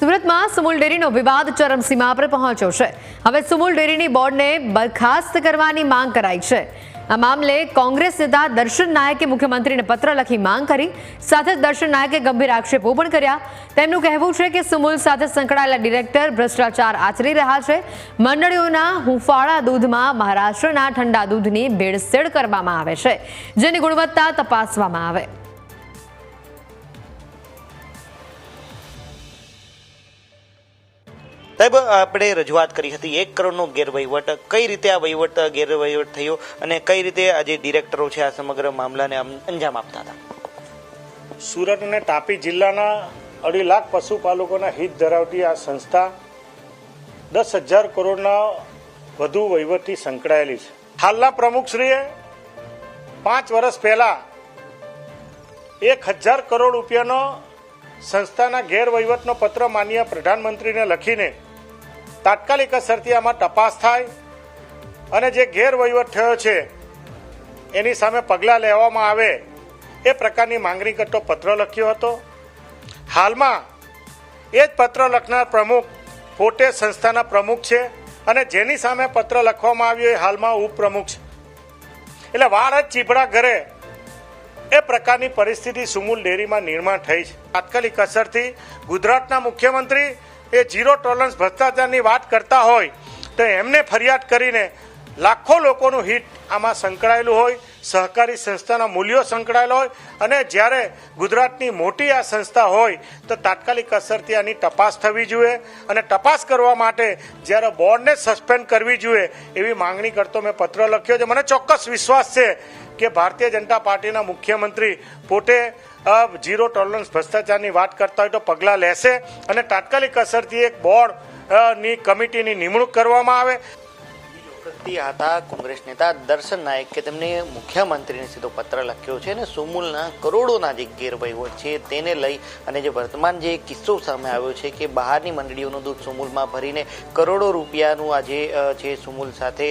સુરતમાં સુમુલ ડેરીનો વિવાદ ચરમસીમા પર પહોંચ્યો છે। હવે સુમુલ ડેરીની બોર્ડને બરખાસ્ત કરવાની માંગ કરાઈ છે। આ મામલે કોંગ્રેસ નેતા દર્શન નાયકે મુખ્યમંત્રીને પત્ર લખી માંગ કરી। સાથે જ દર્શન નાયકે ગંભીર આક્ષેપો પણ કર્યા। તેમનું કહેવું છે કે સુમુલ સાથે સંકળાયેલા ડિરેક્ટર ભ્રષ્ટાચાર આચરી રહ્યા છે। મંડળીઓના હુંફાળા દૂધમાં મહારાષ્ટ્રના ઠંડા દૂધની ભેળસેળ કરવામાં આવે છે, જેની ગુણવત્તા તપાસવામાં આવે। સાહેબ, આપણે રજૂઆત કરી હતી 1 કરોડનો ગેરવહીવટ, કઈ રીતે આ ગેરવહીવટ થયો અને કઈ રીતે આ જે ડિરેક્ટરો છે આ સમગ્ર મામલાને અંજામ આપતા હતા? સુરત અને તાપી જિલ્લાના 2.5 લાખ પશુપાલકોના હિત ધરાવતી આ સંસ્થા 10,000 કરોડના વધુ વહીવટથી સંકળાયેલી છે। હાલના પ્રમુખશ્રીએ 5 વર્ષ પહેલા 1,000 કરોડ રૂપિયાનો સંસ્થાના ગેરવહીવટનો પત્ર માનનીય પ્રધાનમંત્રીને લખીને તાત્કાલિક અસરથી આમાં તપાસ થાય અને જે ગેરવહીવટ થયો છે એની સામે પગલાં લેવામાં આવે એ પ્રકારની માંગણી કરતો પત્ર લખ્યો હતો। હાલમાં એ જ પત્ર લખનાર પ્રમુખ પોતે સંસ્થાના પ્રમુખ છે અને જેની સામે પત્ર લખવામાં આવ્યો એ હાલમાં ઉપપ્રમુખ છે। એટલે વાળ જ ચીબડા ઘરે એ પ્રકારની પરિસ્થિતિ સુમુલ ડેરીમાં નિર્માણ થઈ છે। તાત્કાલિક અસરથી ગુજરાતના મુખ્યમંત્રી એ ઝીરો ટોલરન્સ ભ્રષ્ટાચારની વાત કરતા હોય તો એમને ફરિયાદ કરીને લાખો લોકોનું હિત આમાં સંકળાયેલું હોય, સહકારી સંસ્થાના મૂલ્યો સંકળાયેલા હોય અને જ્યારે ગુજરાતની મોટી આ સંસ્થા હોય તો તાત્કાલિક અસરથી આની તપાસ થવી જોઈએ અને તપાસ કરવા માટે જ્યારે બોર્ડને સસ્પેન્ડ કરવી જોઈએ એવી માંગણી કરતો મેં પત્ર લખ્યો છે। મને ચોક્કસ વિશ્વાસ છે કે ભારતીય જનતા પાર્ટીના મુખ્યમંત્રી પોતે ઝીરો ટોલરન્સ ભ્રષ્ટાચારની વાત કરતા હોય તો પગલાં લેશે અને તાત્કાલિક અસરથી એક બોર્ડની કમિટીની નિમણૂક કરવામાં આવે। હતા કોંગ્રેસ નેતા દર્શન નાયક કે તેમને મુખ્યમંત્રીને સીધો પત્ર લખ્યો છે અને સુમુલના કરોડોના જે ગેરવહીવટ છે તેને લઈ અને જે વર્તમાન જે કિસ્સો સામે આવ્યો છે કે બહારની મંડળીઓનું દૂધ સુમુલમાં ભરીને કરોડો રૂપિયાનું આજે છે સુમુલ સાથે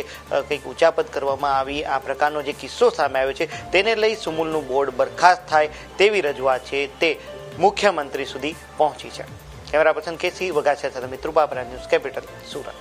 કંઈક ઉચાપત કરવામાં આવી, આ પ્રકારનો જે કિસ્સો સામે આવ્યો છે તેને લઈ સુમુલનું બોર્ડ બરખાસ્ત થાય તેવી રજૂઆત છે તે મુખ્યમંત્રી સુધી પહોંચી છે। કેમેરા પર્સન KC વઘાસિયા સાથે મિત્રુપા ન્યૂઝ કેપિટલ સુરત।